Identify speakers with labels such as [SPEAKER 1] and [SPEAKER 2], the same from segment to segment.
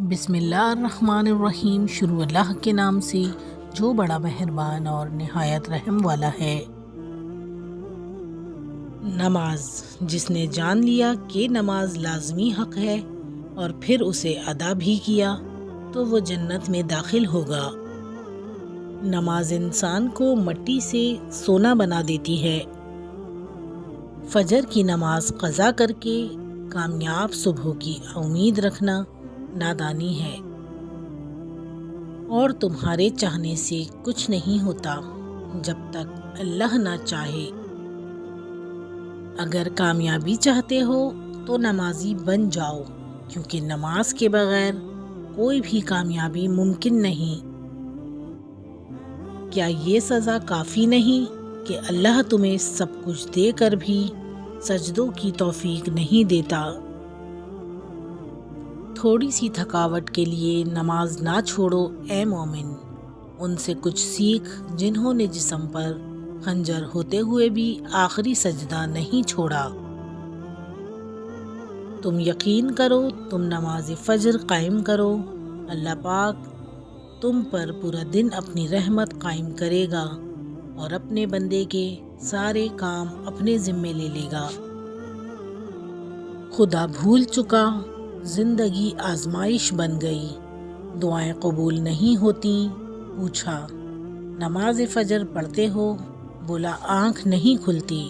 [SPEAKER 1] بسم اللہ الرحمن الرحیم۔ شروع اللہ کے نام سے جو بڑا مہربان اور نہایت رحم والا ہے۔ نماز، جس نے جان لیا کہ نماز لازمی حق ہے اور پھر اسے ادا بھی کیا تو وہ جنت میں داخل ہوگا۔ نماز انسان کو مٹی سے سونا بنا دیتی ہے۔ فجر کی نماز قضا کر کے کامیاب صبح کی امید رکھنا نادانی ہے، اور تمہارے چاہنے سے کچھ نہیں ہوتا جب تک اللہ نہ چاہے۔ اگر کامیابی چاہتے ہو تو نمازی بن جاؤ، کیونکہ نماز کے بغیر کوئی بھی کامیابی ممکن نہیں۔ کیا یہ سزا کافی نہیں کہ اللہ تمہیں سب کچھ دے کر بھی سجدوں کی توفیق نہیں دیتا؟ تھوڑی سی تھکاوٹ کے لیے نماز نہ چھوڑو اے مومن، ان سے کچھ سیکھ جنہوں نے جسم پر خنجر ہوتے ہوئے بھی آخری سجدہ نہیں چھوڑا۔ تم یقین کرو، تم نماز فجر قائم کرو، اللہ پاک تم پر پورا دن اپنی رحمت قائم کرے گا اور اپنے بندے کے سارے کام اپنے ذمے لے لے گا۔ خدا بھول چکا، زندگی آزمائش بن گئی، دعائیں قبول نہیں ہوتی، پوچھا نماز فجر پڑھتے ہو؟ بولا آنکھ نہیں کھلتی۔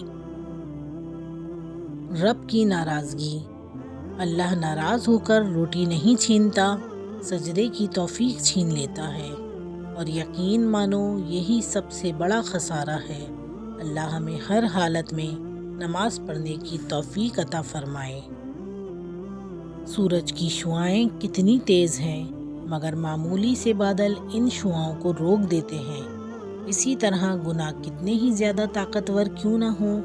[SPEAKER 1] رب کی ناراضگی، اللہ ناراض ہو کر روٹی نہیں چھینتا، سجدے کی توفیق چھین لیتا ہے، اور یقین مانو یہی سب سے بڑا خسارہ ہے۔ اللہ ہمیں ہر حالت میں نماز پڑھنے کی توفیق عطا فرمائے۔ سورج کی شعاعیں کتنی تیز ہیں، مگر معمولی سے بادل ان شعاؤں کو روک دیتے ہیں۔ اسی طرح گناہ کتنے ہی زیادہ طاقتور کیوں نہ ہوں،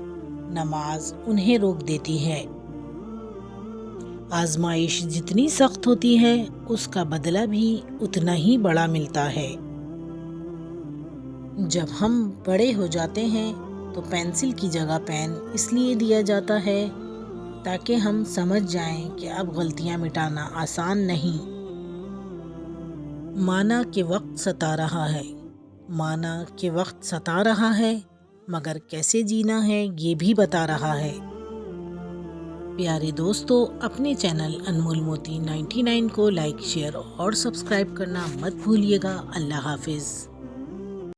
[SPEAKER 1] نماز انہیں روک دیتی ہے۔ آزمائش جتنی سخت ہوتی ہے اس کا بدلہ بھی اتنا ہی بڑا ملتا ہے۔ جب ہم بڑے ہو جاتے ہیں تو پینسل کی جگہ پین اس لیے دیا جاتا ہے تاکہ ہم سمجھ جائیں کہ اب غلطیاں مٹانا آسان نہیں۔ مانا کہ وقت ستا رہا ہے، مانا کہ وقت ستا رہا ہے، مگر کیسے جینا ہے یہ بھی بتا رہا ہے۔ پیارے دوستو، اپنے چینل انمول موتی 99 کو لائک، شیئر اور سبسکرائب کرنا مت بھولیے گا۔ اللہ حافظ۔